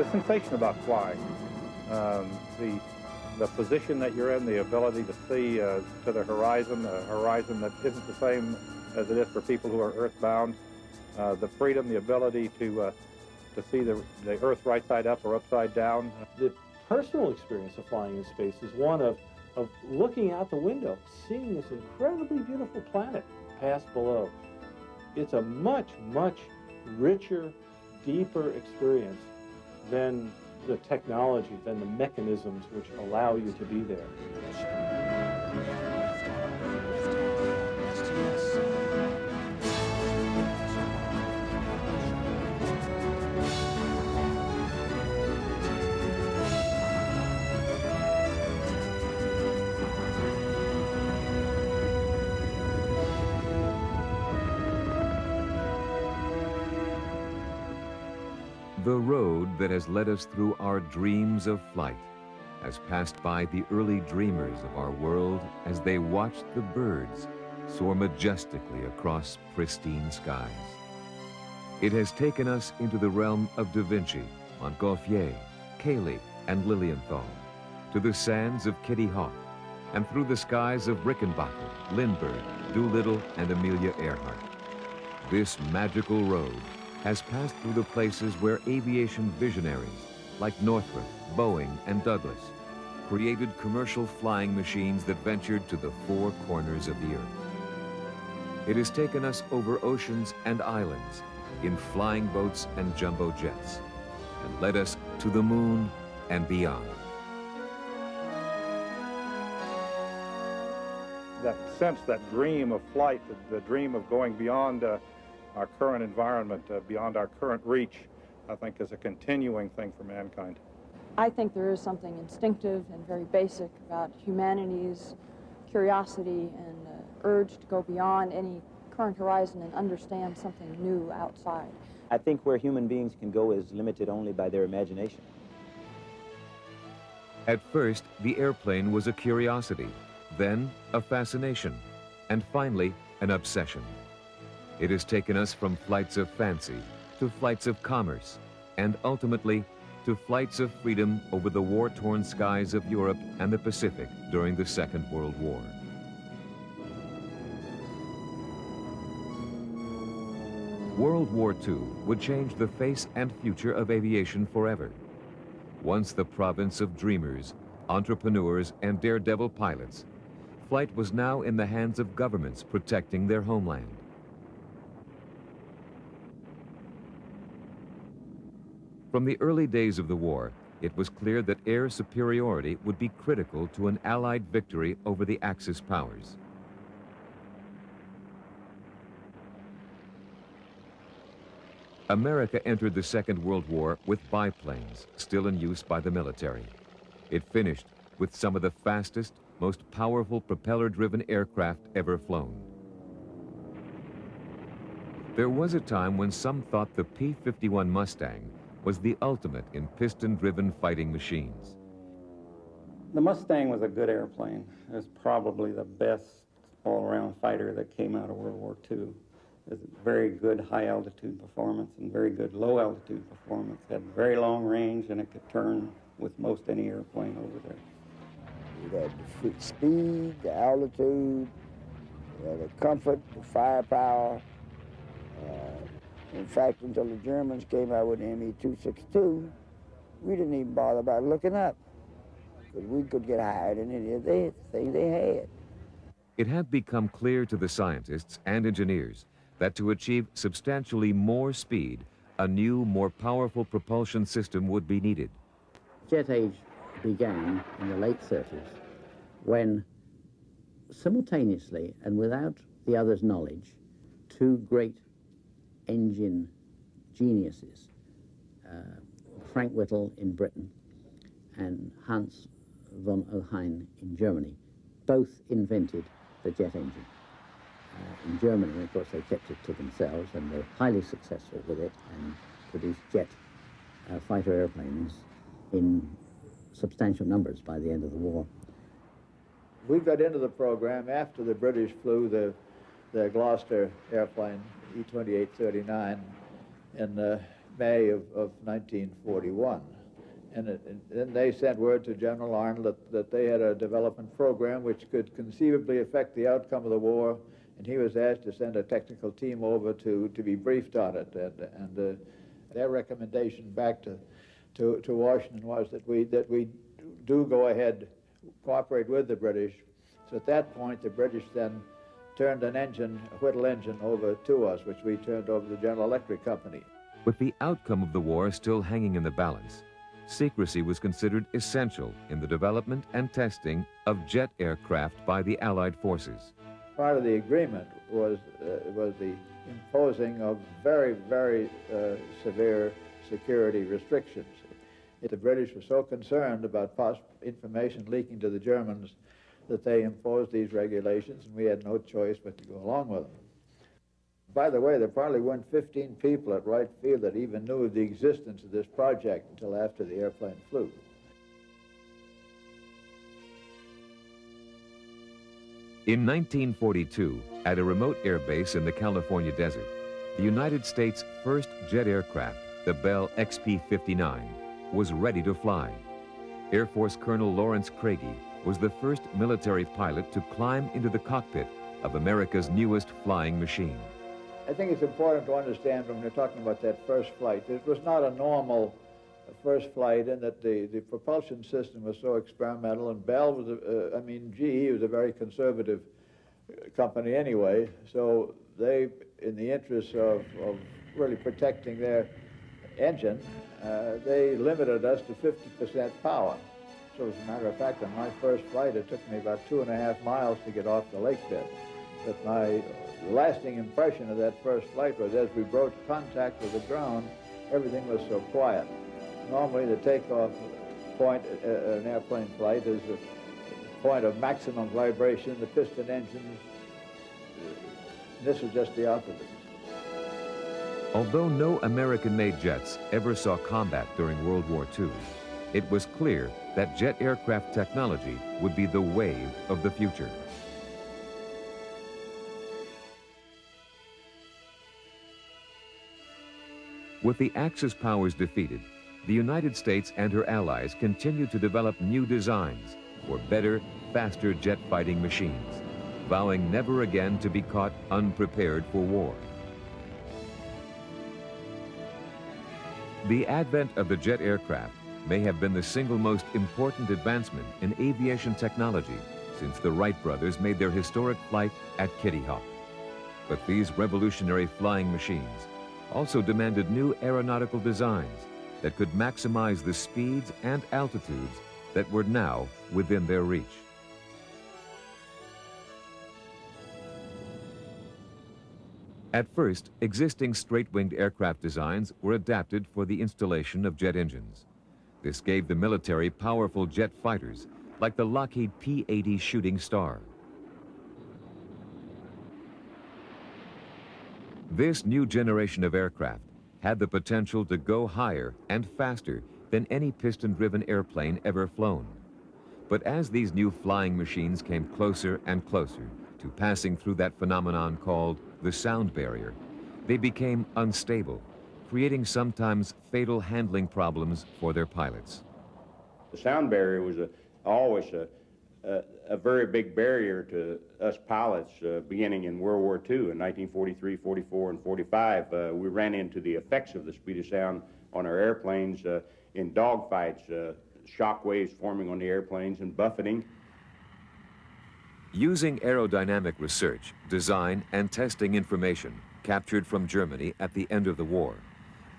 the sensation about flying, the position that you're in, the ability to see to the horizon that isn't the same as it is for people who are earthbound, the freedom, the ability to see the Earth right side up or upside down. The personal experience of flying in space is one of looking out the window, seeing this incredibly beautiful planet pass below. It's a much, much richer, deeper experience than the technology, than the mechanisms which allow you to be there. The road that has led us through our dreams of flight has passed by the early dreamers of our world as they watched the birds soar majestically across pristine skies. It has taken us into the realm of Da Vinci, Montgolfier, Cayley, and Lilienthal, to the sands of Kitty Hawk, and through the skies of Rickenbacker, Lindbergh, Doolittle, and Amelia Earhart. This magical road has passed through the places where aviation visionaries like Northrop, Boeing, and Douglas created commercial flying machines that ventured to the four corners of the earth. It has taken us over oceans and islands in flying boats and jumbo jets and led us to the moon and beyond. That sense, that dream of flight, the dream of going beyond our current environment, beyond our current reach, I think is a continuing thing for mankind. I think there is something instinctive and very basic about humanity's curiosity and urge to go beyond any current horizon and understand something new outside. I think where human beings can go is limited only by their imagination. At first, the airplane was a curiosity, then a fascination, and finally, an obsession. It has taken us from flights of fancy to flights of commerce, and ultimately to flights of freedom over the war-torn skies of Europe and the Pacific during the Second World War. World War II would change the face and future of aviation forever. Once the province of dreamers, entrepreneurs, and daredevil pilots, flight was now in the hands of governments protecting their homeland. From the early days of the war, it was clear that air superiority would be critical to an Allied victory over the Axis powers. America entered the Second World War with biplanes, still in use by the military. It finished with some of the fastest, most powerful propeller-driven aircraft ever flown. There was a time when some thought the P-51 Mustang was the ultimate in piston-driven fighting machines. The Mustang was a good airplane. It was probably the best all-around fighter that came out of World War II. It was very good high-altitude performance and very good low-altitude performance. It had very long range, and it could turn with most any airplane over there. It had the speed, the altitude, the comfort, the firepower. In fact, until the Germans came out with the ME-262, we didn't even bother about looking up, because we could get higher than any of the things they had. It had become clear to the scientists and engineers that to achieve substantially more speed, a new, more powerful propulsion system would be needed. Jet age began in the late 30s, when simultaneously and without the other's knowledge, two great engine geniuses, Frank Whittle in Britain and Hans von Ohain in Germany, both invented the jet engine. In Germany, of course, they kept it to themselves and were highly successful with it and produced jet fighter airplanes in substantial numbers by the end of the war. We got into the program after the British flew the Gloucester airplane, E-2839, and May of 1941. And then they sent word to General Arnold that they had a development program which could conceivably affect the outcome of the war, and he was asked to send a technical team over to be briefed on it. And their recommendation back to Washington was that we do go ahead, cooperate with the British. So at that point, the British then turned an engine, a Whittle engine, over to us, which we turned over to the General Electric Company. With the outcome of the war still hanging in the balance, secrecy was considered essential in the development and testing of jet aircraft by the Allied forces. Part of the agreement was the imposing of very, very severe security restrictions. The British were so concerned about information leaking to the Germans that they imposed these regulations, and we had no choice but to go along with them. By the way, there probably weren't 15 people at Wright Field that even knew of the existence of this project until after the airplane flew. In 1942, at a remote air base in the California desert, the United States' first jet aircraft, the Bell XP-59, was ready to fly. Air Force Colonel Lawrence Craigie was the first military pilot to climb into the cockpit of America's newest flying machine. I think it's important to understand when we're talking about that first flight, it was not a normal first flight in that the propulsion system was so experimental, and Bell was, GE was a very conservative company anyway, so they, in the interest of really protecting their engine, they limited us to 50% power. So as a matter of fact, on my first flight, it took me about 2.5 miles to get off the lake bed. But my lasting impression of that first flight was as we broke contact with the ground, everything was so quiet. Normally the takeoff point an airplane flight is a point of maximum vibration, the piston engines. This is just the opposite. Although no American-made jets ever saw combat during World War II, it was clear that jet aircraft technology would be the wave of the future. With the Axis powers defeated, the United States and her allies continued to develop new designs for better, faster jet fighting machines, vowing never again to be caught unprepared for war. The advent of the jet aircraft may have been the single most important advancement in aviation technology since the Wright brothers made their historic flight at Kitty Hawk. But these revolutionary flying machines also demanded new aeronautical designs that could maximize the speeds and altitudes that were now within their reach. At first, existing straight-winged aircraft designs were adapted for the installation of jet engines. This gave the military powerful jet fighters, like the Lockheed P-80 Shooting Star. This new generation of aircraft had the potential to go higher and faster than any piston-driven airplane ever flown. But as these new flying machines came closer and closer to passing through that phenomenon called the sound barrier, they became unstable, creating sometimes fatal handling problems for their pilots. The sound barrier was always a very big barrier to us pilots beginning in World War II in 1943, 44, and 45. We ran into the effects of the speed of sound on our airplanes in dogfights, shock waves forming on the airplanes and buffeting. Using aerodynamic research, design, and testing information captured from Germany at the end of the war,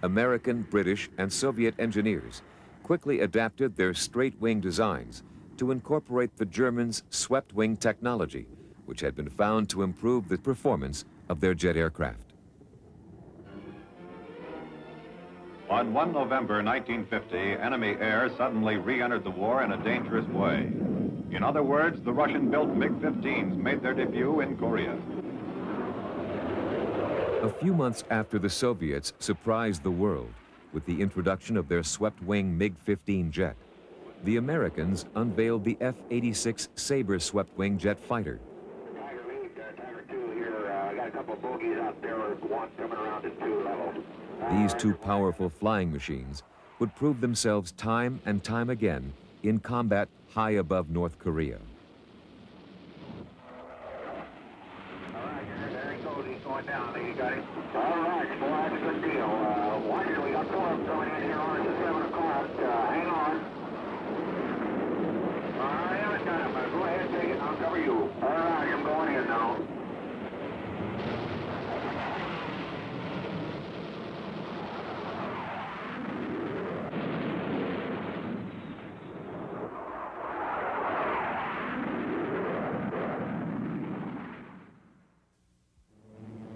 American, British, and Soviet engineers quickly adapted their straight-wing designs to incorporate the Germans' swept-wing technology, which had been found to improve the performance of their jet aircraft. On 1 November 1950, enemy air suddenly re-entered the war in a dangerous way. In other words, the Russian-built MiG-15s made their debut in Korea. A few months after the Soviets surprised the world with the introduction of their swept-wing MiG-15 jet, the Americans unveiled the F-86 Sabre swept-wing jet fighter. Tiger Lead, Tiger 2 here. I got a couple of bogies out there, one coming around at 2 level. These two powerful flying machines would prove themselves time and time again in combat high above North Korea. All right, there he goes. He's going down. You got him. All right, well, that's a good deal. Watch it. We got 4 of them coming in here on us at 7 o'clock. Hang on. All right, I got him. Go ahead, take it. I'll cover you. All right, I'm going in now.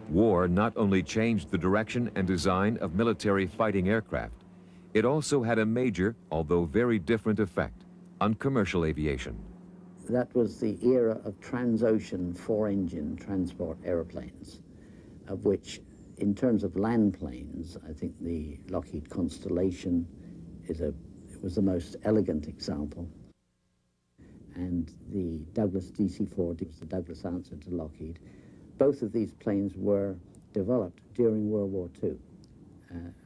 War not only changed the direction and design of military fighting aircraft, it also had a major, although very different effect on commercial aviation. That was the era of transocean 4-engine transport aeroplanes, of which, in terms of land planes, I think the Lockheed Constellation was the most elegant example. And the Douglas DC-4 was the Douglas answer to Lockheed. Both of these planes were developed during World War II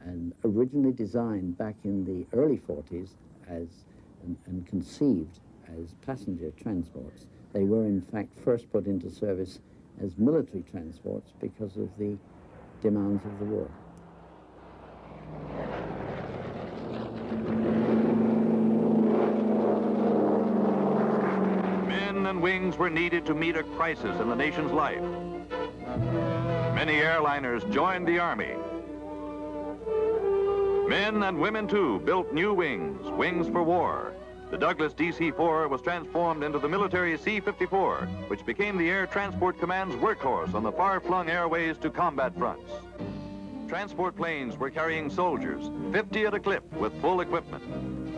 and originally designed back in the early 40s and conceived as passenger transports. They were in fact first put into service as military transports because of the demands of the war. Men and wings were needed to meet a crisis in the nation's life. Many airliners joined the Army. Men and women, too, built new wings, wings for war. The Douglas DC-4 was transformed into the military C-54, which became the Air Transport Command's workhorse on the far-flung airways to combat fronts. Transport planes were carrying soldiers, 50 at a clip with full equipment.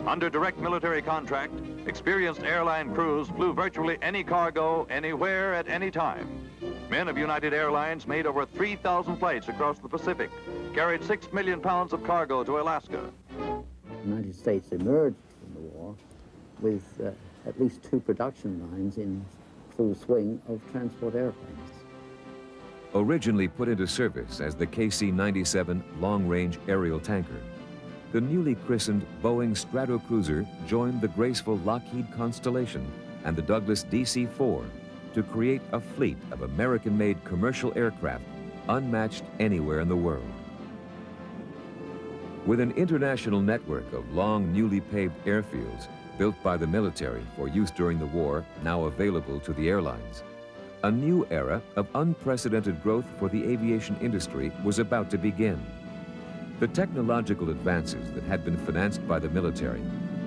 Under direct military contract, experienced airline crews flew virtually any cargo, anywhere, at any time. Men of United Airlines made over 3,000 flights across the Pacific, carried 6 million pounds of cargo to Alaska. The United States emerged from the war with at least 2 production lines in full swing of transport airplanes. Originally put into service as the KC-97 long-range aerial tanker, the newly christened Boeing Stratocruiser joined the graceful Lockheed Constellation and the Douglas DC-4 to create a fleet of American-made commercial aircraft unmatched anywhere in the world. With an international network of long, newly paved airfields built by the military for use during the war now available to the airlines, a new era of unprecedented growth for the aviation industry was about to begin. The technological advances that had been financed by the military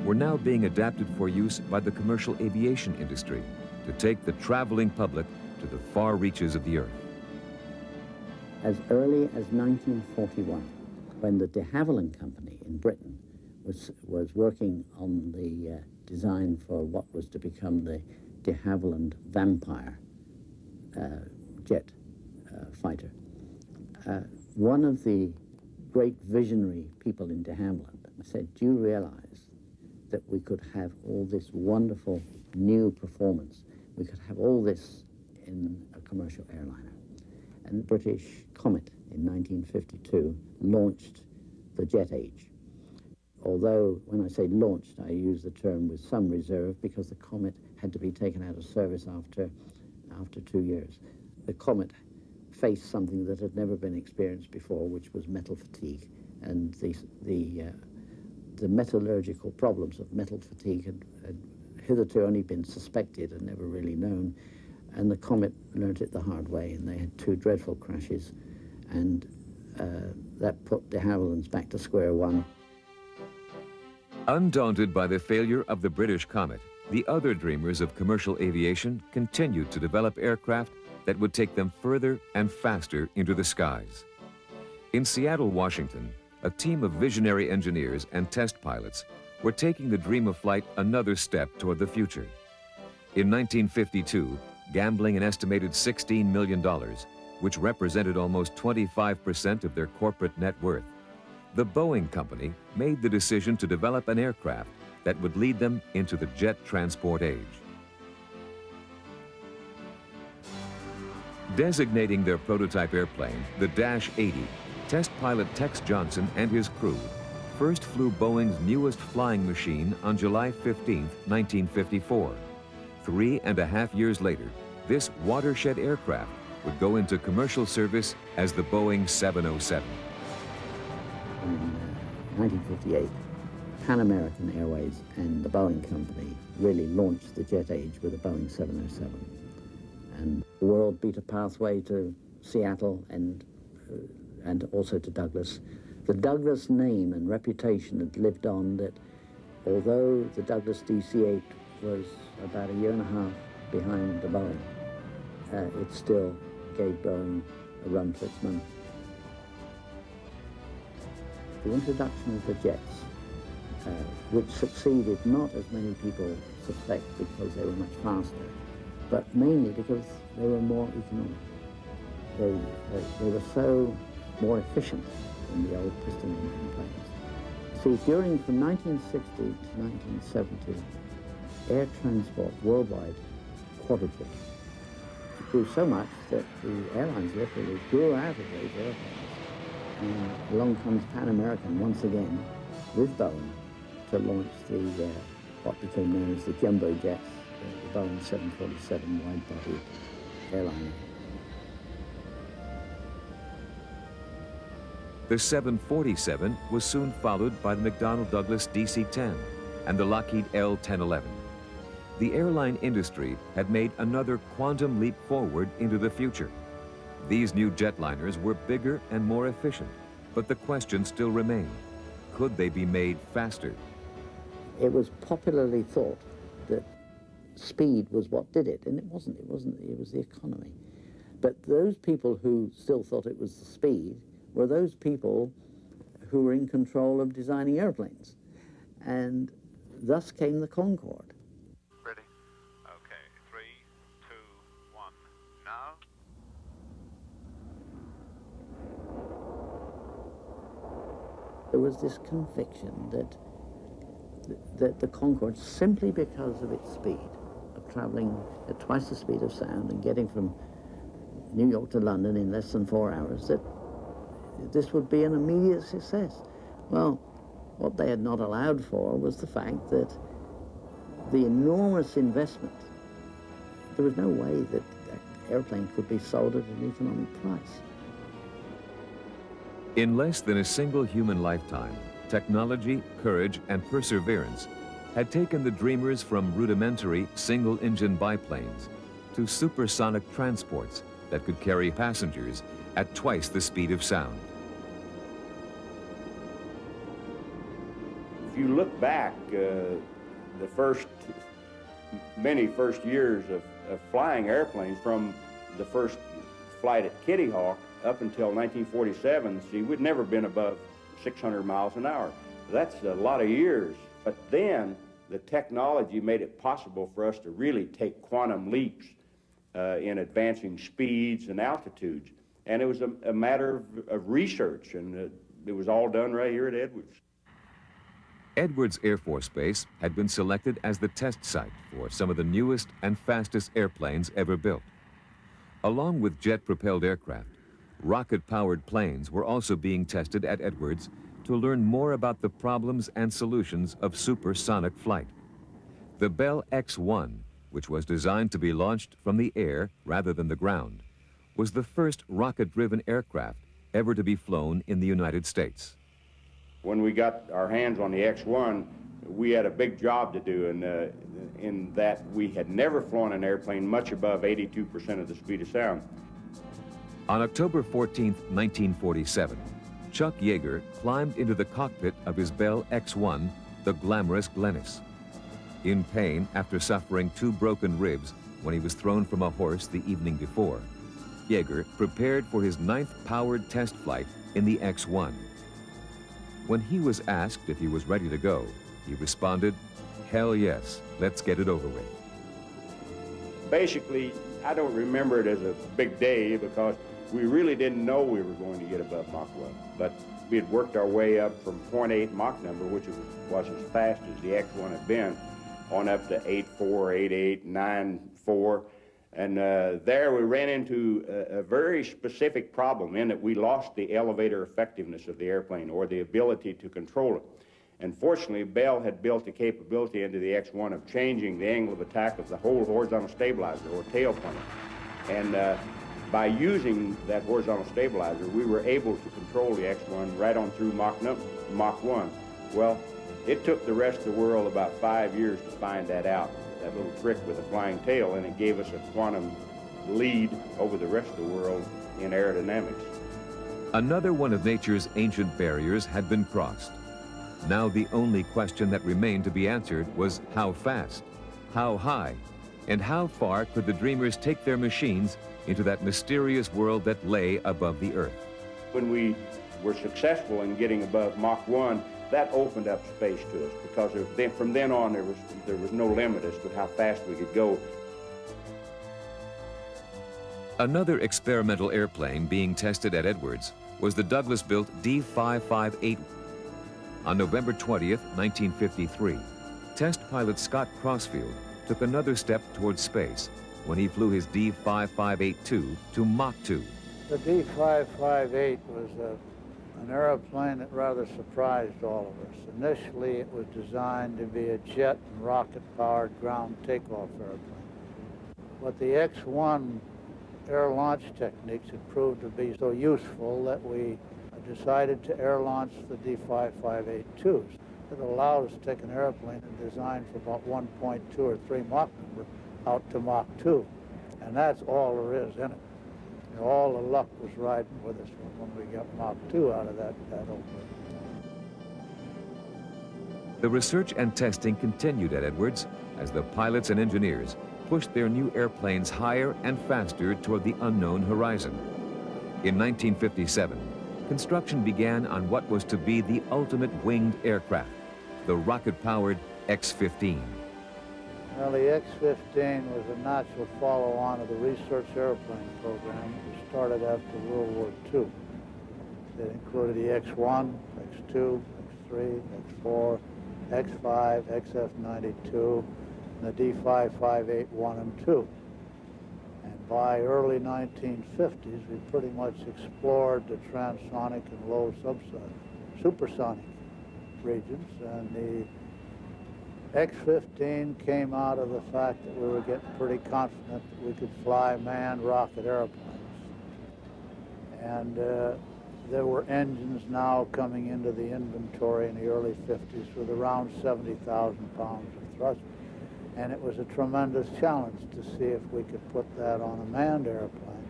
were now being adapted for use by the commercial aviation industry to take the traveling public to the far reaches of the earth. As early as 1941, when the de Havilland Company in Britain was working on the design for what was to become the de Havilland Vampire jet fighter, one of the great visionary people in de Havilland said, "Do you realize that we could have all this wonderful new performance? We could have all this in a commercial airliner." And the British Comet in 1952 launched the jet age. Although when I say launched, I use the term with some reserve because the Comet had to be taken out of service after 2 years. The Comet faced something that had never been experienced before, which was metal fatigue. And the metallurgical problems of metal fatigue had hitherto only been suspected and never really known. And the Comet learnt it the hard way, and they had 2 dreadful crashes, and that put de Havilland's back to square one. Undaunted by the failure of the British Comet, the other dreamers of commercial aviation continued to develop aircraft that would take them further and faster into the skies. In Seattle, Washington, a team of visionary engineers and test pilots were taking the dream of flight another step toward the future. In 1952, gambling an estimated $16 million, which represented almost 25% of their corporate net worth, the Boeing company made the decision to develop an aircraft that would lead them into the jet transport age. Designating their prototype airplane, the Dash 80, test pilot Tex Johnson and his crew first flew Boeing's newest flying machine on July 15, 1954. 3.5 years later, this watershed aircraft would go into commercial service as the Boeing 707. In 1958, Pan American Airways and the Boeing company really launched the jet age with the Boeing 707. And the world beat a pathway to Seattle and also to Douglas. The Douglas name and reputation had lived on, that although the Douglas DC-8 was about 1.5 years behind the Boeing, it still gave Boeing a run for its money. The introduction of the jets, which succeeded not as many people suspect because they were much faster, but mainly because they were more economic. They were so more efficient than the old piston engine planes. See, from 1960 to 1970, air transport worldwide quadrupled. It grew so much that the airlines literally grew out of those airplanes. And along comes Pan American once again with Boeing to launch the what became known as the jumbo jets, the Boeing 747 wide-body airliner. The 747 was soon followed by the McDonnell Douglas DC-10 and the Lockheed L-1011. The airline industry had made another quantum leap forward into the future. These new jetliners were bigger and more efficient, but the question still remained: could they be made faster? It was popularly thought that speed was what did it, and it wasn't. It was the economy. But those people who still thought it was the speed were those people who were in control of designing airplanes. And thus came the Concorde. Ready? Okay, 3, 2, 1, now. There was this conviction that the Concorde, simply because of its speed, of traveling at twice the speed of sound and getting from New York to London in less than 4 hours, that this would be an immediate success. Well, what they had not allowed for was the fact that the enormous investment, there was no way that that airplane could be sold at an economic price. In less than a single human lifetime, technology, courage, and perseverance had taken the dreamers from rudimentary single-engine biplanes to supersonic transports that could carry passengers at twice the speed of sound. If you look back, the many first years of flying airplanes, from the first flight at Kitty Hawk up until 1947, see, we'd never been above 600 miles an hour. That's a lot of years. But then the technology made it possible for us to really take quantum leaps in advancing speeds and altitudes. And it was a matter of research, and it was all done right here at Edwards. Edwards Air Force Base had been selected as the test site for some of the newest and fastest airplanes ever built. Along with jet-propelled aircraft, rocket-powered planes were also being tested at Edwards to learn more about the problems and solutions of supersonic flight. The Bell X-1, which was designed to be launched from the air rather than the ground, was the first rocket-driven aircraft ever to be flown in the United States. When we got our hands on the X-1, we had a big job to do, in that we had never flown an airplane much above 82% of the speed of sound. On October 14, 1947, Chuck Yeager climbed into the cockpit of his Bell X-1, the glamorous Glennis. In pain after suffering 2 broken ribs when he was thrown from a horse the evening before, Yeager prepared for his 9th powered test flight in the X-1. When he was asked if he was ready to go, he responded, "Hell yes, let's get it over with." Basically, I don't remember it as a big day because we really didn't know we were going to get above Mach 1. But we had worked our way up from 0.8 Mach number, which was as fast as the X-1 had been, on up to 8.4, 8.8, 9.4. And there we ran into a very specific problem in that we lost the elevator effectiveness of the airplane, or the ability to control it. And fortunately, Bell had built the capability into the X-1 of changing the angle of attack of the whole horizontal stabilizer, or tailplane. And by using that horizontal stabilizer, we were able to control the X-1 right on through Mach 1. Well, it took the rest of the world about 5 years to find that out, that little trick with a flying tail, and it gave us a quantum lead over the rest of the world in aerodynamics. Another one of nature's ancient barriers had been crossed. Now the only question that remained to be answered was how fast, how high, and how far could the dreamers take their machines into that mysterious world that lay above the Earth. When we were successful in getting above Mach 1, that opened up space to us, because from then on there was no limit as to how fast we could go. Another experimental airplane being tested at Edwards was the Douglas-built D-558. On November 20th, 1953, test pilot Scott Crossfield took another step towards space when he flew his D-5582 to Mach 2. The D-558 was an airplane that rather surprised all of us. Initially, it was designed to be a jet and rocket-powered ground takeoff airplane. But the X-1 air launch techniques had proved to be so useful that we decided to air launch the D-558-2s. It allowed us to take an airplane and design for about 1.2 or 3 Mach number out to Mach 2. And that's all there is in it. And all the luck was riding with us when we got Mach 2 out of that opening. The research and testing continued at Edwards as the pilots and engineers pushed their new airplanes higher and faster toward the unknown horizon. In 1957, construction began on what was to be the ultimate winged aircraft, the rocket-powered X-15. Well, the X-15 was a natural follow-on of the research airplane program that was started after World War II. It included the X-1, X-2, X-3, X-4, X-5, XF-92, and the D-558-1 and 2. And by early 1950s, we pretty much explored the transonic and low supersonic regions, and the X-15 came out of the fact that we were getting pretty confident that we could fly manned rocket airplanes. And there were engines now coming into the inventory in the early 50s with around 70,000 pounds of thrust. And it was a tremendous challenge to see if we could put that on a manned airplane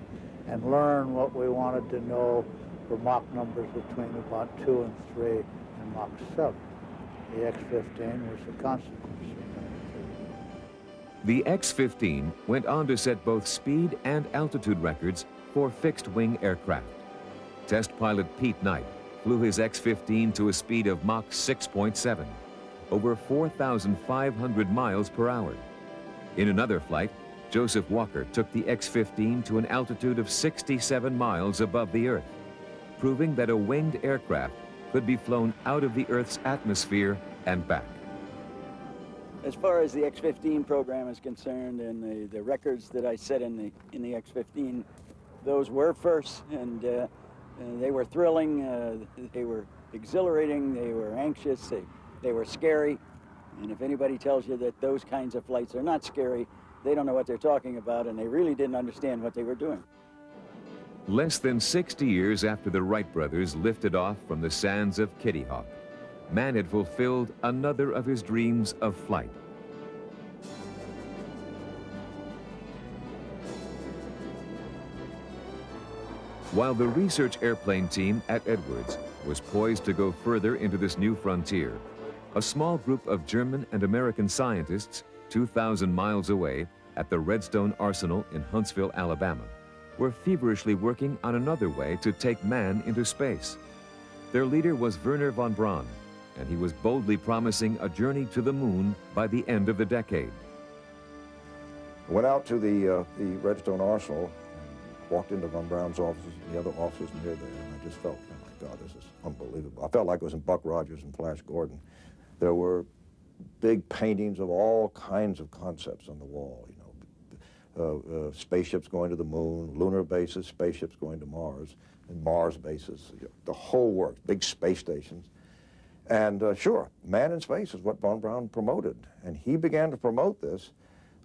and learn what we wanted to know for Mach numbers between about 2 and 3 and Mach 7. The X-15 was the consequence of that. The X-15 went on to set both speed and altitude records for fixed-wing aircraft. Test pilot Pete Knight flew his X-15 to a speed of Mach 6.7, over 4,500 miles per hour. In another flight, Joseph Walker took the X-15 to an altitude of 67 miles above the Earth, proving that a winged aircraft could be flown out of the Earth's atmosphere and back. As far as the X-15 program is concerned, and the records that I set in the X-15, those were firsts, and they were thrilling, they were exhilarating, they were anxious, they were scary. And if anybody tells you that those kinds of flights are not scary, they don't know what they're talking about, and they really didn't understand what they were doing. Less than 60 years after the Wright brothers lifted off from the sands of Kitty Hawk, man had fulfilled another of his dreams of flight. While the research airplane team at Edwards was poised to go further into this new frontier, a small group of German and American scientists 2,000 miles away at the Redstone Arsenal in Huntsville, Alabama, were feverishly working on another way to take man into space. Their leader was Wernher von Braun, and he was boldly promising a journey to the moon by the end of the decade. I went out to the Redstone Arsenal, walked into von Braun's offices and the other offices near there, and I just felt, oh my God, this is unbelievable. I felt like it was in Buck Rogers and Flash Gordon. There were big paintings of all kinds of concepts on the wall, you know, spaceships going to the moon, lunar bases, spaceships going to Mars, and Mars bases, the whole works, big space stations. And sure, man in space is what von Braun promoted. And he began to promote this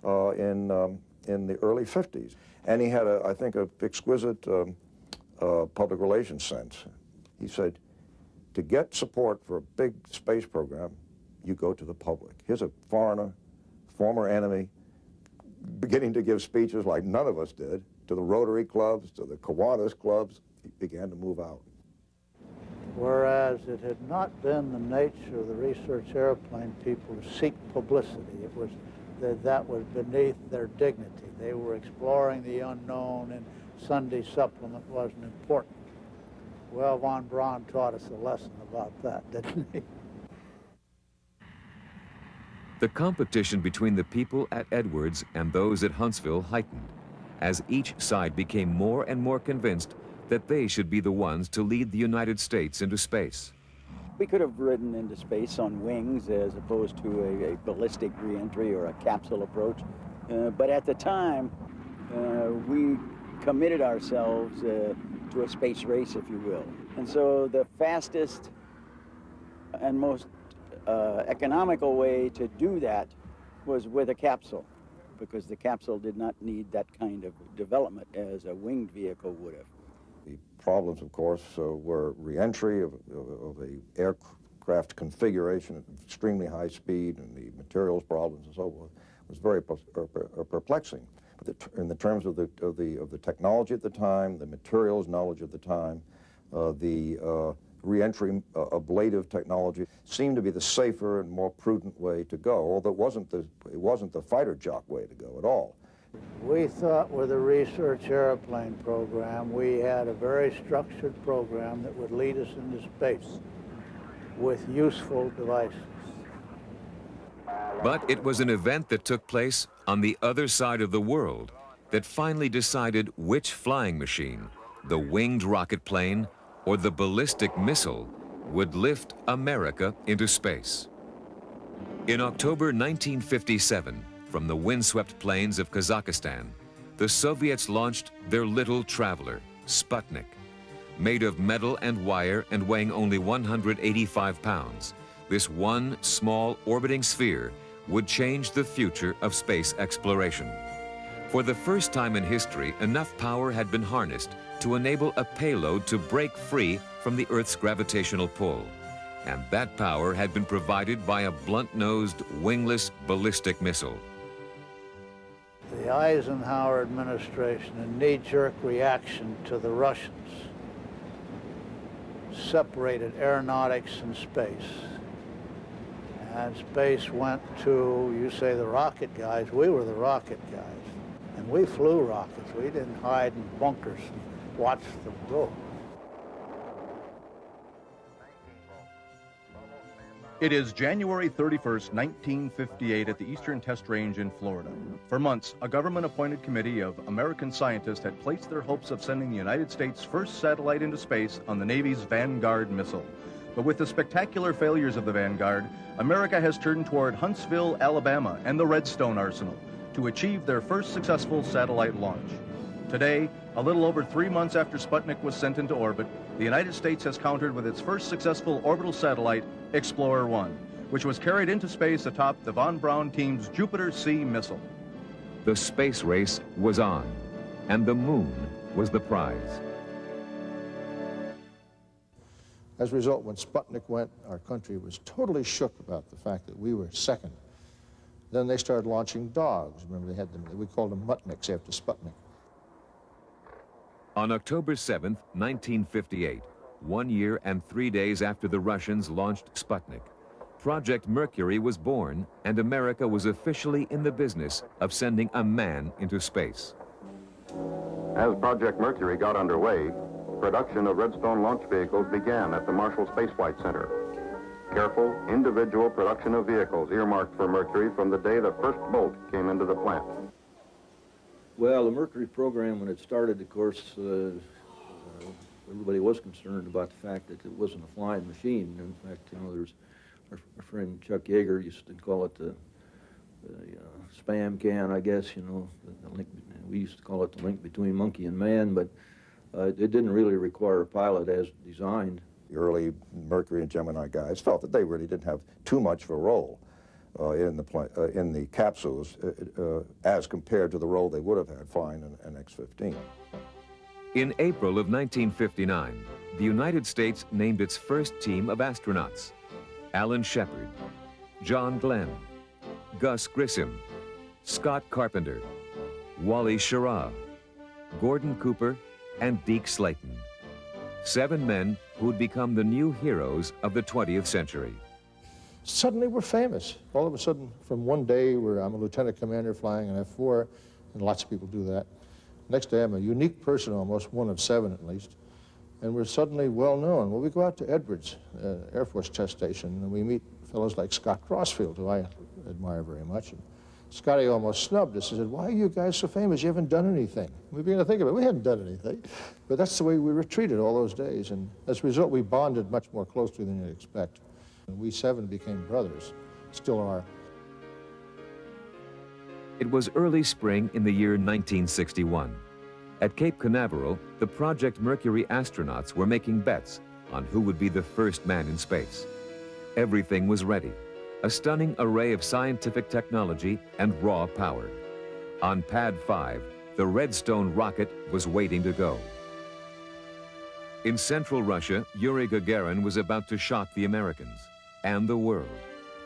in the early 50s. And he had, I think, an exquisite public relations sense. He said, to get support for a big space program, you go to the public. Here's a foreigner, former enemy, beginning to give speeches like none of us did, to the Rotary clubs, to the Kiwanis clubs. He began to move out. Whereas it had not been the nature of the research airplane people to seek publicity. It was that was beneath their dignity. They were exploring the unknown, and Sunday supplement wasn't important. Well, von Braun taught us a lesson about that, didn't he? The competition between the people at Edwards and those at Huntsville heightened, as each side became more and more convinced that they should be the ones to lead the United States into space. We could have ridden into space on wings as opposed to a ballistic reentry or a capsule approach. But at the time, we committed ourselves to a space race, if you will. And so the fastest and most economical way to do that was with a capsule, because the capsule did not need that kind of development as a winged vehicle would have. The problems, of course, were reentry of the aircraft configuration at extremely high speed, and the materials problems and so forth was very perplexing. But in the terms of the technology at the time, the materials knowledge of the time, the reentry ablative technology seemed to be the safer and more prudent way to go, although it wasn't the fighter jock way to go at all. We thought with the research airplane program, we had a very structured program that would lead us into space with useful devices. But it was an event that took place on the other side of the world that finally decided which flying machine, the winged rocket plane or the ballistic missile, would lift America into space. In October 1957, from the windswept plains of Kazakhstan, the Soviets launched their little traveler, Sputnik. Made of metal and wire and weighing only 185 pounds, this one small orbiting sphere would change the future of space exploration. For the first time in history, enough power had been harnessed to enable a payload to break free from the Earth's gravitational pull. And that power had been provided by a blunt-nosed, wingless ballistic missile. The Eisenhower administration, a knee-jerk reaction to the Russians, separated aeronautics and space. And space went to, you say the rocket guys, we were the rocket guys. And we flew rockets. We didn't hide in bunkers and watch them go. It is January 31st, 1958 at the Eastern Test Range in Florida. For months, a government-appointed committee of American scientists had placed their hopes of sending the United States' first satellite into space on the Navy's Vanguard missile. But with the spectacular failures of the Vanguard, America has turned toward Huntsville, Alabama, and the Redstone Arsenal to achieve their first successful satellite launch. Today, a little over 3 months after Sputnik was sent into orbit, the United States has countered with its first successful orbital satellite, Explorer 1, which was carried into space atop the von Braun team's Jupiter-C missile. The space race was on, and the moon was the prize. As a result, when Sputnik went, our country was totally shook about the fact that we were second. Then they started launching dogs. Remember, they had them, we called them Mutniks after Sputnik. On October 7th, 1958, 1 year and 3 days after the Russians launched Sputnik, Project Mercury was born, and America was officially in the business of sending a man into space. As Project Mercury got underway, production of Redstone launch vehicles began at the Marshall Space Flight Center. Careful, individual production of vehicles earmarked for Mercury from the day the first bolt came into the plant. Well, the Mercury program, when it started, of course, everybody was concerned about the fact that it wasn't a flying machine. In fact, you know, there's our friend Chuck Yeager used to call it the spam can, I guess, you know, the link, we used to call it the link between monkey and man, but it didn't really require a pilot as designed. The early Mercury and Gemini guys felt that they really didn't have too much of a role in the capsules as compared to the role they would have had flying an X-15. In April of 1959, the United States named its first team of astronauts: Alan Shepard, John Glenn, Gus Grissom, Scott Carpenter, Wally Schirra, Gordon Cooper, and Deke Slayton. 7 men who would become the new heroes of the 20th century. Suddenly we're famous. All of a sudden, from one day where I'm a lieutenant commander flying an F-4, and lots of people do that. Next day I'm a unique person, almost one of 7 at least, and we're suddenly well known. Well, we go out to Edwards Air Force Test Station, and we meet fellows like Scott Crossfield, who I admire very much. And Scotty almost snubbed us. He said, "Why are you guys so famous? You haven't done anything." We began to think of it. We hadn't done anything. But that's the way we were treated all those days. And as a result, we bonded much more closely than you'd expect. And we 7 became brothers, still are. It was early spring in the year 1961. At Cape Canaveral, the Project Mercury astronauts were making bets on who would be the first man in space. Everything was ready. A stunning array of scientific technology and raw power. On Pad 5, the Redstone rocket was waiting to go. In central Russia, Yuri Gagarin was about to shock the Americans and the world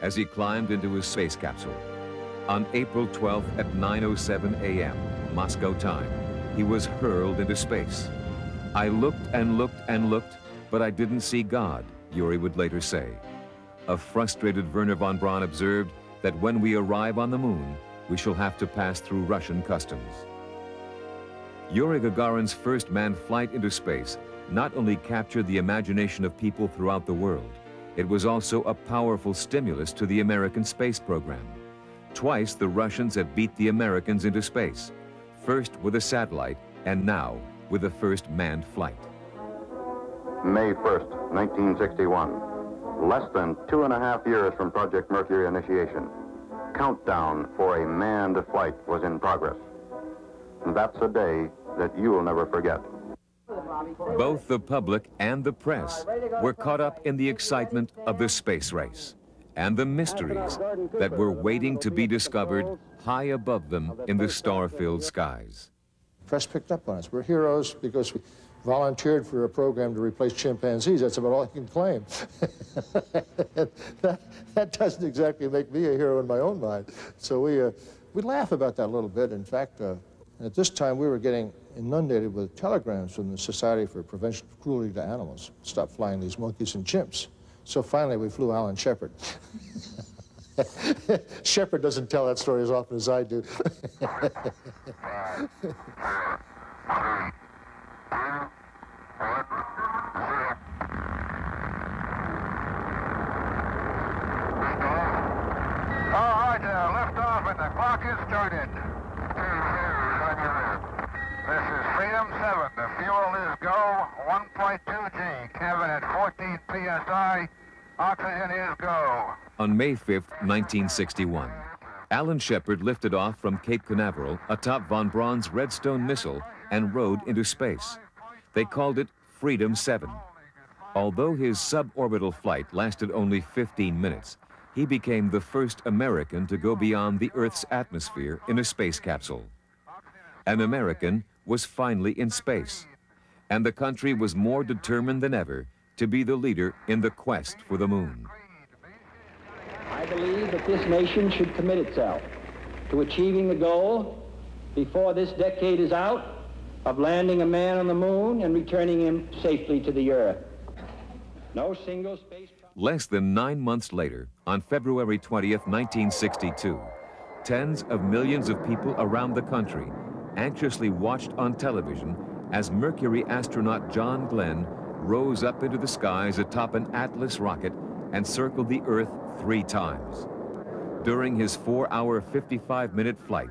as he climbed into his space capsule. On April 12th at 9:07 a.m. Moscow time, he was hurled into space. "I looked and looked and looked, but I didn't see God," Yuri would later say. A frustrated Wernher von Braun observed that when we arrive on the moon, we shall have to pass through Russian customs. Yuri Gagarin's first manned flight into space not only captured the imagination of people throughout the world, it was also a powerful stimulus to the American space program. Twice the Russians had beat the Americans into space, first with a satellite and now with the first manned flight. May 1st, 1961. Less than 2.5 years from Project Mercury initiation. Countdown for a manned flight was in progress. That's a day that you will never forget. Both the public and the press were caught up in the excitement of the space race and the mysteries that were waiting to be discovered high above them in the star-filled skies. Press picked up on us. We're heroes because we volunteered for a program to replace chimpanzees. That's about all I can claim. that doesn't exactly make me a hero in my own mind. So we laugh about that a little bit. In fact, at this time we were getting inundated with telegrams from the Society for Prevention of Cruelty to Animals. Stop flying these monkeys and chimps. So finally we flew Alan Shepard. Shepard doesn't tell that story as often as I do. All right, lift off and the clock is started. This is Freedom 7. The fuel is go. 1.2 G. Cabin at 14 psi. Oxygen is go. On May 5th, 1961, Alan Shepard lifted off from Cape Canaveral atop von Braun's Redstone missile and rode into space. They called it Freedom 7. Although his suborbital flight lasted only 15 minutes, he became the first American to go beyond the Earth's atmosphere in a space capsule. An American was finally in space, and the country was more determined than ever to be the leader in the quest for the moon. I believe that this nation should commit itself to achieving the goal, before this decade is out, of landing a man on the moon and returning him safely to the Earth. No single space... Less than 9 months later, on February 20th, 1962, tens of millions of people around the country anxiously watched on television as Mercury astronaut John Glenn rose up into the skies atop an Atlas rocket and circled the Earth 3 times. During his 4-hour, 55-minute flight,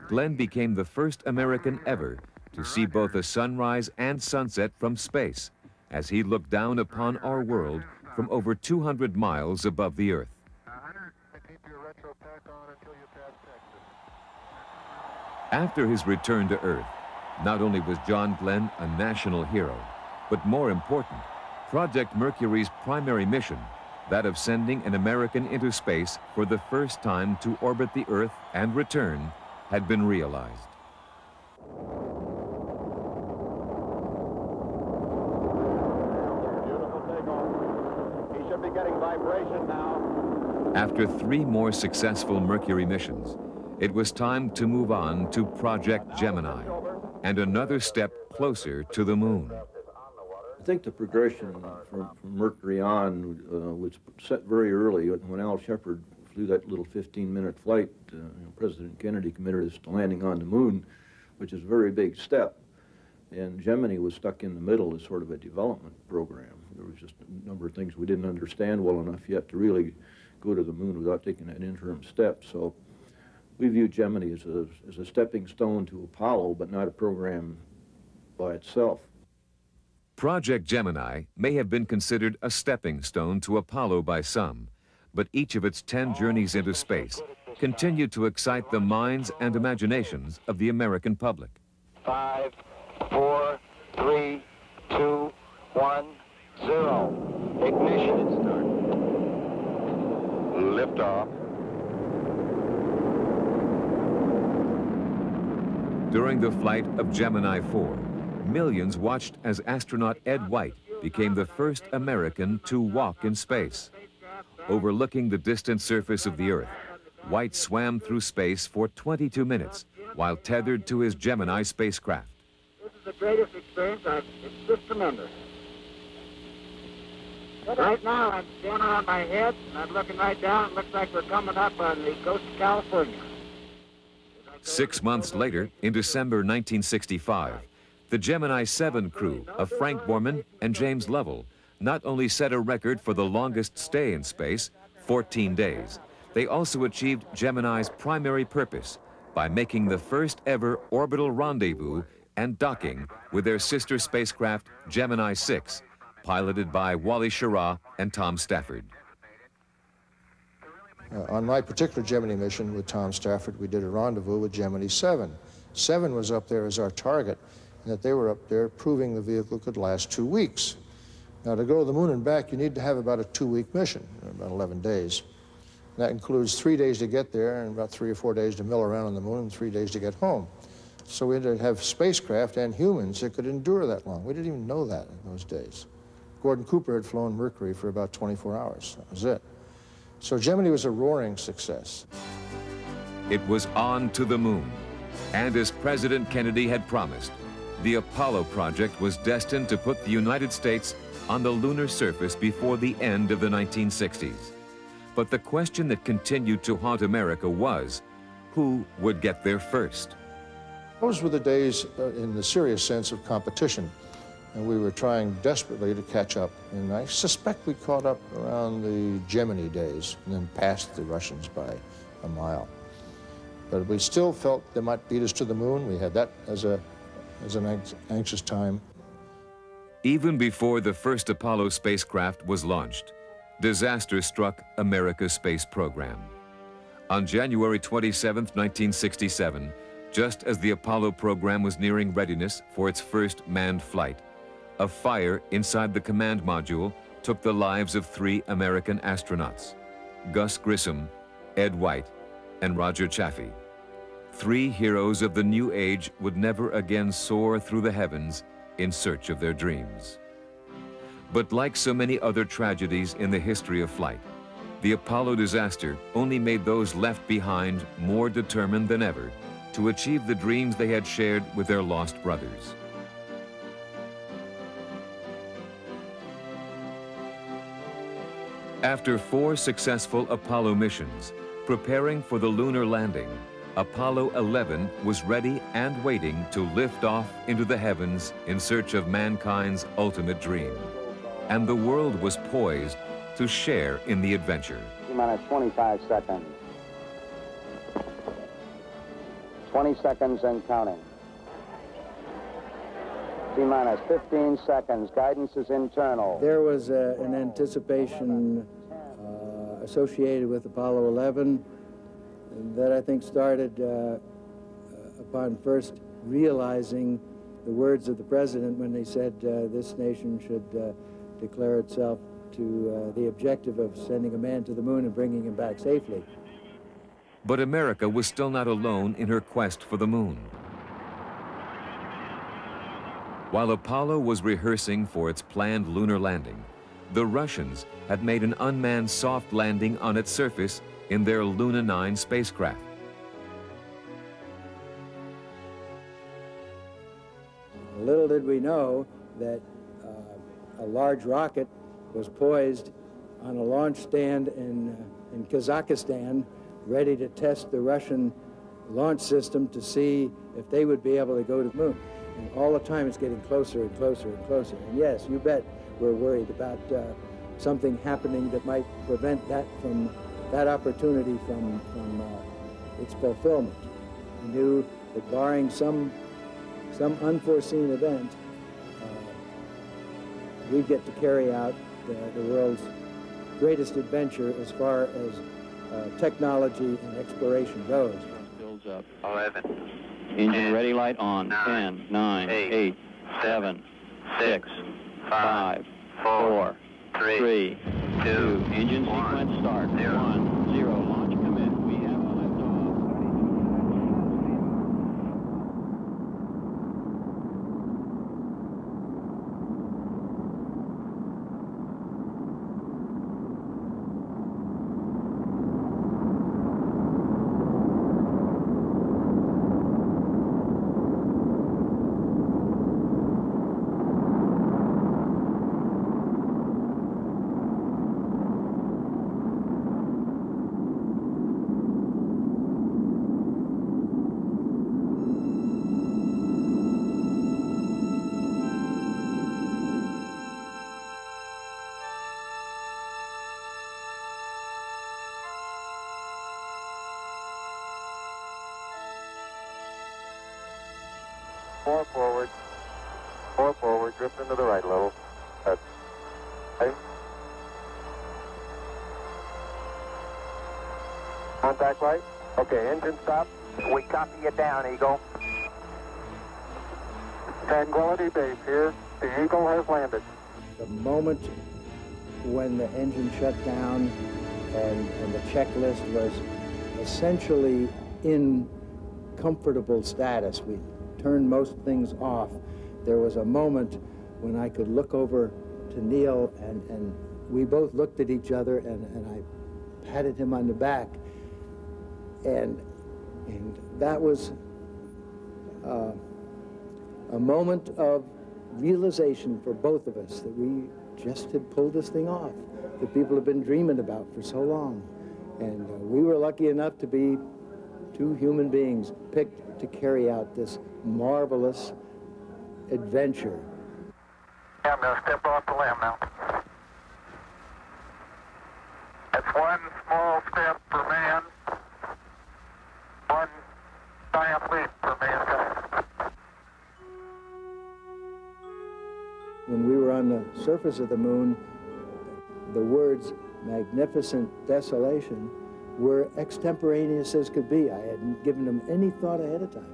Glenn became the first American ever to see both a sunrise and sunset from space as he looked down upon our world from over 200 miles above the Earth. Keep your retro pack on until you pass After his return to Earth, not only was John Glenn a national hero, but more important, Project Mercury's primary mission, that of sending an American into space for the first time to orbit the Earth and return, had been realized. He should be getting vibration now. After 3 more successful Mercury missions, it was time to move on to Project Gemini, and another step closer to the moon. I think the progression from Mercury on was set very early. When Al Shepard flew that little 15-minute flight, President Kennedy committed us to landing on the moon, which is a very big step. And Gemini was stuck in the middle as sort of a development program. There was just a number of things we didn't understand well enough yet to really go to the moon without taking that interim step. So we view Gemini as a stepping stone to Apollo, but not a program by itself. Project Gemini may have been considered a stepping stone to Apollo by some, but each of its 10 journeys into space continued to excite the minds and imaginations of the American public. 5, 4, 3, 2, 1, 0. Ignition. Start. Liftoff. During the flight of Gemini 4, millions watched as astronaut Ed White became the first American to walk in space. Overlooking the distant surface of the Earth, White swam through space for 22 minutes while tethered to his Gemini spacecraft. This is the greatest experience. It's just tremendous. Right now, I'm standing on my head, and I'm looking right down. It looks like we're coming up on the coast of California. 6 months later, in December 1965, the Gemini 7 crew of Frank Borman and James Lovell not only set a record for the longest stay in space, 14 days, they also achieved Gemini's primary purpose by making the first ever orbital rendezvous and docking with their sister spacecraft Gemini 6, piloted by Wally Schirra and Tom Stafford. On my particular Gemini mission with Tom Stafford, we did a rendezvous with Gemini 7. 7 was up there as our target, and that they were up there proving the vehicle could last 2 weeks. Now, to go to the moon and back, you need to have about a 2-week mission, about 11 days. And that includes 3 days to get there and about 3 or 4 days to mill around on the moon and 3 days to get home. So we had to have spacecraft and humans that could endure that long. We didn't even know that in those days. Gordon Cooper had flown Mercury for about 24 hours. That was it. So Gemini was a roaring success. It was on to the moon. And as President Kennedy had promised, the Apollo project was destined to put the United States on the lunar surface before the end of the 1960s. But the question that continued to haunt America was, who would get there first? Those were the days in the serious sense of competition. And we were trying desperately to catch up. And I suspect we caught up around the Gemini days and then passed the Russians by a mile. But we still felt they might beat us to the moon. We had that as an anxious time. Even before the first Apollo spacecraft was launched, disaster struck America's space program. On January 27, 1967, just as the Apollo program was nearing readiness for its first manned flight, a fire inside the command module took the lives of 3 American astronauts, Gus Grissom, Ed White, and Roger Chaffee. 3 heroes of the new age would never again soar through the heavens in search of their dreams. But like so many other tragedies in the history of flight, the Apollo disaster only made those left behind more determined than ever to achieve the dreams they had shared with their lost brothers. After 4 successful Apollo missions, preparing for the lunar landing, Apollo 11 was ready and waiting to lift off into the heavens in search of mankind's ultimate dream. And the world was poised to share in the adventure. T-minus 25 seconds. 20 seconds and counting. T-minus 15 seconds. Guidance is internal. There was an anticipation associated with Apollo 11 that I think started a upon first realizing the words of the president when they said this nation should declare itself to the objective of sending a man to the moon and bringing him back safely. But America was still not alone in her quest for the moon. While Apollo was rehearsing for its planned lunar landing, the Russians had made an unmanned soft landing on its surface in their Luna 9 spacecraft. Little did we know that a large rocket was poised on a launch stand in Kazakhstan, ready to test the Russian launch system to see if they would be able to go to the moon. And all the time it's getting closer and closer and closer. And yes, you bet we're worried about something happening that might prevent that opportunity from its fulfillment. We knew that barring some unforeseen event, we'd get to carry out the world's greatest adventure as far as technology and exploration goes. Builds up. 11. Engine ready, light on. 10, 9, 8, 7, 6, 5, 4, 3, 2. Engine sequence start. 1, 0. Launch commit. We have a liftoff. Four forward, drift into the right a little. That's right. Contact light. Okay, engine stop. We copy you down, Eagle. Tranquility Base here. The Eagle has landed. The moment when the engine shut down and the checklist was essentially in comfortable status, we turned most things off. There was a moment when I could look over to Neil, and we both looked at each other, and I patted him on the back. And that was a moment of realization for both of us that we just had pulled this thing off, that people have been dreaming about for so long. And we were lucky enough to be two human beings picked to carry out this marvelous adventure. I'm going to step off the limb now. That's one small step for man, one giant leap for mankind. When we were on the surface of the moon, the words magnificent desolation were extemporaneous as could be. I hadn't given them any thought ahead of time.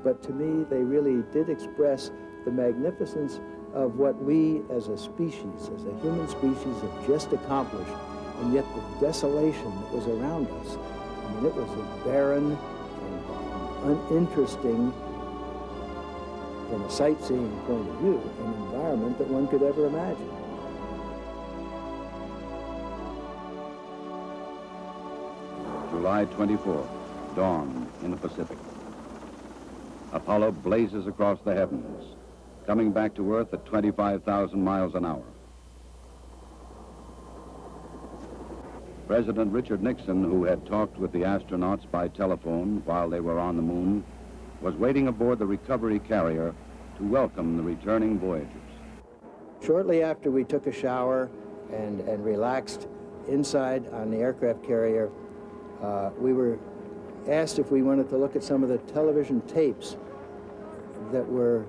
But to me, they really did express the magnificence of what we as a species, as a human species, have just accomplished, and yet the desolation that was around us. I mean, it was a barren and uninteresting, from a sightseeing point of view, an environment that one could ever imagine. July 24th, dawn in the Pacific. Apollo blazes across the heavens, coming back to Earth at 25,000 miles an hour. President Richard Nixon, who had talked with the astronauts by telephone while they were on the moon, was waiting aboard the recovery carrier to welcome the returning voyagers. Shortly after we took a shower and relaxed inside on the aircraft carrier, we were asked if we wanted to look at some of the television tapes that were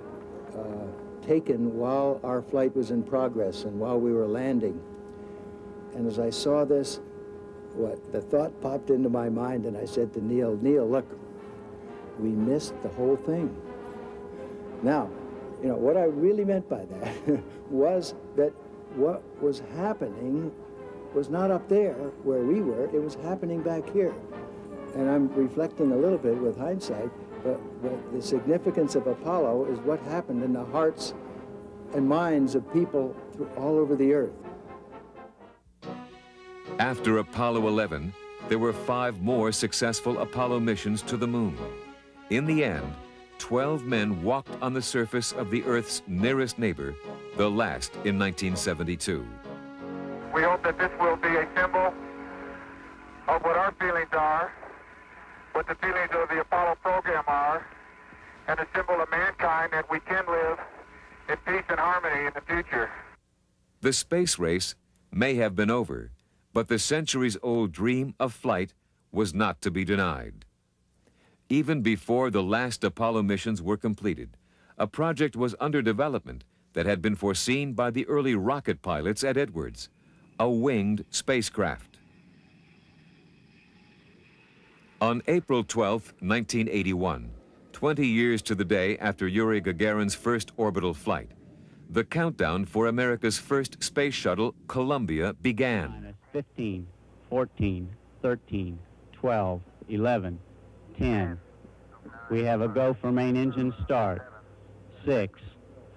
taken while our flight was in progress and while we were landing. And as I saw this, the thought popped into my mind, and I said to Neil, "Neil, look, we missed the whole thing. Now, you know, what I really meant by that was that what was happening was not up there where we were, it was happening back here. And I'm reflecting a little bit with hindsight, but the significance of Apollo is what happened in the hearts and minds of people all over the earth. After Apollo 11, there were 5 more successful Apollo missions to the moon. In the end, 12 men walked on the surface of the Earth's nearest neighbor, the last in 1972. We hope that this will be a symbol of what our feelings are, what the feelings of the Apollo program are, and a symbol of mankind that we can live in peace and harmony in the future. The space race may have been over, but the centuries-old dream of flight was not to be denied. Even before the last Apollo missions were completed, a project was under development that had been foreseen by the early rocket pilots at Edwards, a winged spacecraft. On April 12, 1981, 20 years to the day after Yuri Gagarin's first orbital flight, the countdown for America's first space shuttle, Columbia, began. 15, 14, 13, 12, 11, 10. We have a go for main engine start. 6,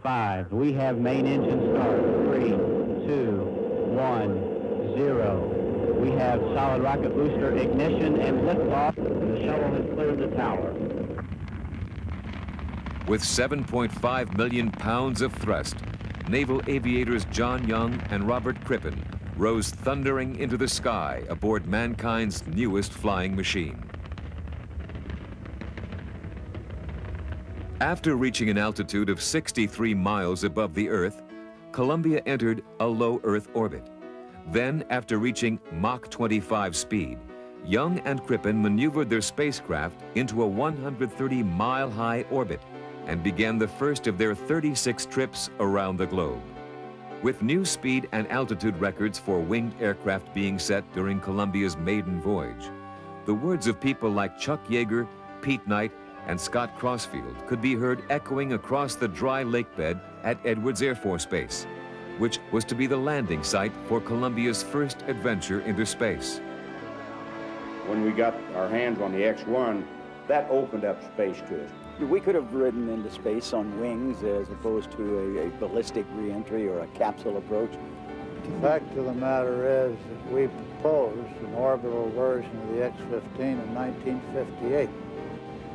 5. We have main engine start. 3, 2, 1, 0. We have solid rocket booster ignition and liftoff. The shuttle has cleared the tower. With 7.5 million pounds of thrust, naval aviators John Young and Robert Crippen rose thundering into the sky aboard mankind's newest flying machine. After reaching an altitude of 63 miles above the Earth, Columbia entered a low Earth orbit. Then, after reaching Mach 25 speed, Young and Crippen maneuvered their spacecraft into a 130-mile-high orbit and began the first of their 36 trips around the globe. With new speed and altitude records for winged aircraft being set during Columbia's maiden voyage, the words of people like Chuck Yeager, Pete Knight, and Scott Crossfield could be heard echoing across the dry lake bed at Edwards Air Force Base, which was to be the landing site for Columbia's first adventure into space. When we got our hands on the X-1, that opened up space to us. We could have ridden into space on wings as opposed to a ballistic re-entry or a capsule approach. The fact of the matter is that we proposed an orbital version of the X-15 in 1958.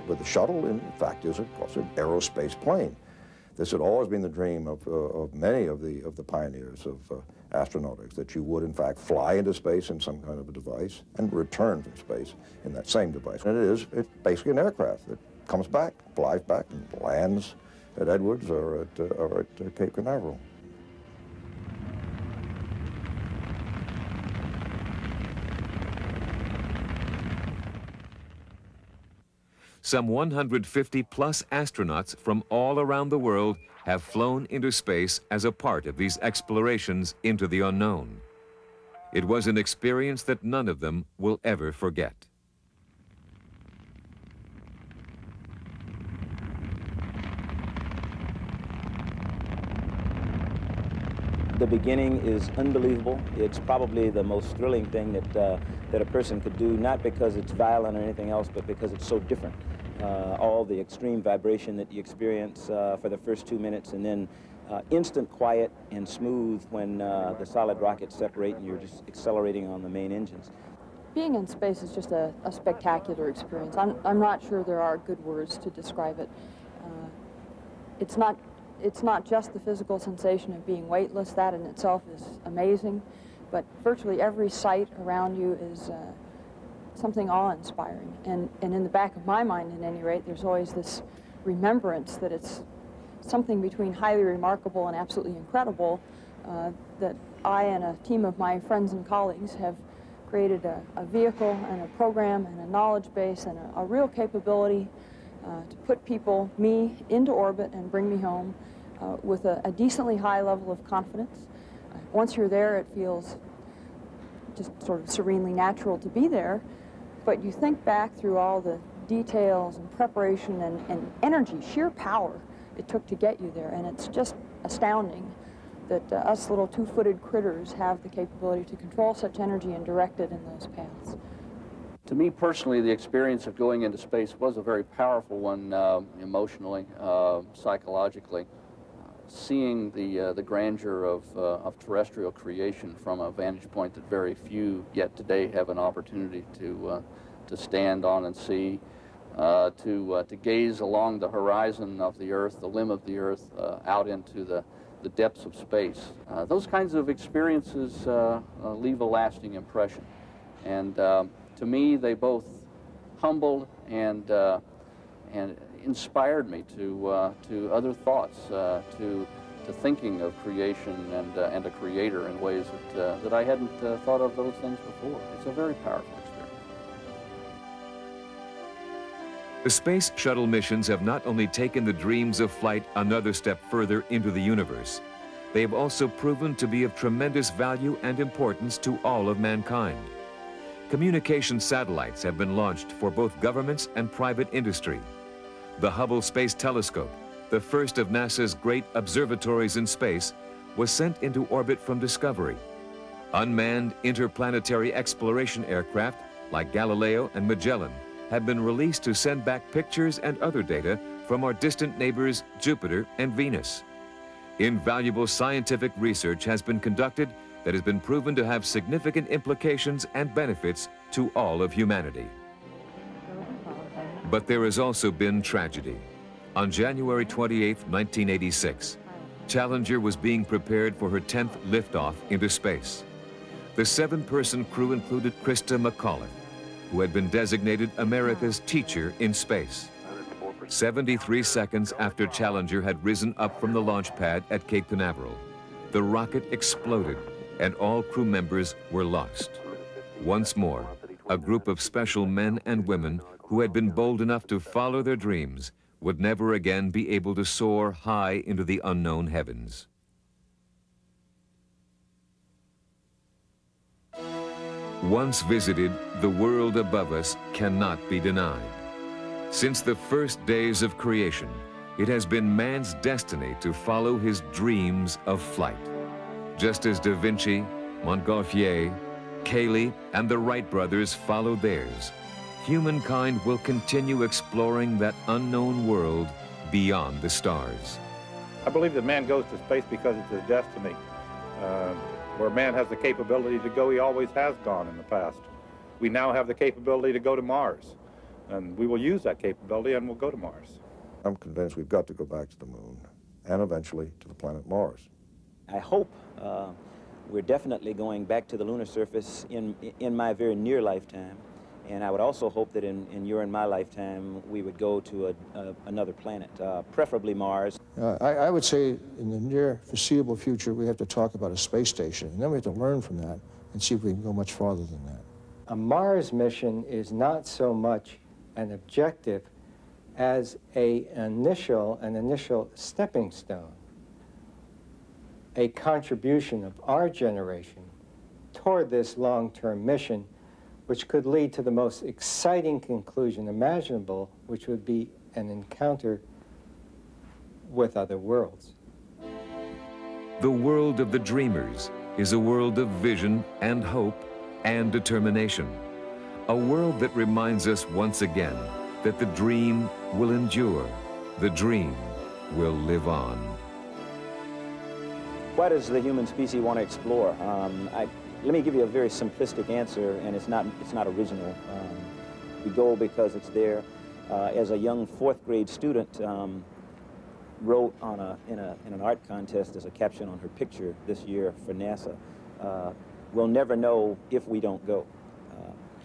But the shuttle, in fact, is, of course, an aerospace plane. This had always been the dream of many of the pioneers of astronautics, that you would, in fact, fly into space in some kind of a device and return from space in that same device. And it's basically an aircraft that comes back, flies back, and lands at Edwards or at Cape Canaveral. Some 150-plus astronauts from all around the world have flown into space as a part of these explorations into the unknown. It was an experience that none of them will ever forget. The beginning is unbelievable. It's probably the most thrilling thing that a person could do, not because it's violent or anything else, but because it's so different. All the extreme vibration that you experience for the first 2 minutes, and then instant quiet and smooth when the solid rockets separate and you're just accelerating on the main engines. Being in space is just a spectacular experience. I'm not sure there are good words to describe it. It's not just the physical sensation of being weightless. That in itself is amazing, but virtually every sight around you is something awe-inspiring. And in the back of my mind, at any rate, there's always this remembrance that it's something between highly remarkable and absolutely incredible, that I and a team of my friends and colleagues have created a vehicle and a program and a knowledge base and a real capability to put people, me, into orbit and bring me home with a decently high level of confidence. Once you're there, it feels just sort of serenely natural to be there, but you think back through all the details and preparation and energy, sheer power it took to get you there. And it's just astounding that us little two-footed critters have the capability to control such energy and direct it in those paths. To me personally, the experience of going into space was a very powerful one, emotionally, psychologically. Seeing the grandeur of terrestrial creation from a vantage point that very few yet today have an opportunity to stand on and see, to gaze along the horizon of the Earth, the limb of the Earth, out into the depths of space. Those kinds of experiences leave a lasting impression. And to me, they both humbled and inspired me to other thoughts, to thinking of creation and a creator in ways that I hadn't thought of those things before. It's a very powerful experience. The space shuttle missions have not only taken the dreams of flight another step further into the universe, they have also proven to be of tremendous value and importance to all of mankind. Communication satellites have been launched for both governments and private industry. The Hubble Space Telescope, the first of NASA's great observatories in space, was sent into orbit from Discovery. Unmanned interplanetary exploration aircraft like Galileo and Magellan have been released to send back pictures and other data from our distant neighbors Jupiter and Venus. Invaluable scientific research has been conducted that has been proven to have significant implications and benefits to all of humanity. But there has also been tragedy. On January 28, 1986, Challenger was being prepared for her 10th liftoff into space. The 7-person crew included Krista McAuliffe, who had been designated America's teacher in space. 73 seconds after Challenger had risen up from the launch pad at Cape Canaveral, the rocket exploded and all crew members were lost. Once more, a group of special men and women who had been bold enough to follow their dreams would never again be able to soar high into the unknown heavens. Once visited, the world above us cannot be denied. Since the first days of creation, it has been man's destiny to follow his dreams of flight. Just as Da Vinci, Montgolfier, Cayley, and the Wright brothers followed theirs, humankind will continue exploring that unknown world beyond the stars. I believe that man goes to space because it's his destiny. Where man has the capability to go, he always has gone in the past. We now have the capability to go to Mars, and we will use that capability and we'll go to Mars. I'm convinced we've got to go back to the moon and eventually to the planet Mars. I hope we're definitely going back to the lunar surface in my very near lifetime. And I would also hope that in your and my lifetime, we would go to another planet, preferably Mars. I would say in the near foreseeable future, we have to talk about a space station. And then we have to learn from that and see if we can go much farther than that. A Mars mission is not so much an objective as an initial stepping stone, a contribution of our generation toward this long-term mission, which could lead to the most exciting conclusion imaginable, which would be an encounter with other worlds. The world of the dreamers is a world of vision and hope and determination. A world that reminds us once again that the dream will endure, the dream will live on. Why does the human species want to explore? Let me give you a very simplistic answer, and it's not original. We go because it's there. As a young 4th grade student, wrote in an art contest as a caption on her picture this year for NASA, we'll never know if we don't go.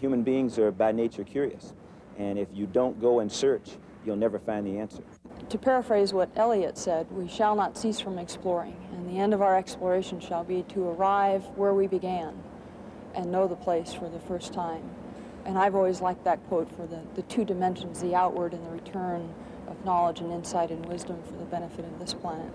Human beings are by nature curious, and if you don't go and search, you'll never find the answer. To paraphrase what Eliot said, we shall not cease from exploring, and the end of our exploration shall be to arrive where we began and know the place for the first time. And I've always liked that quote for the 2 dimensions, the outward and the return of knowledge and insight and wisdom for the benefit of this planet.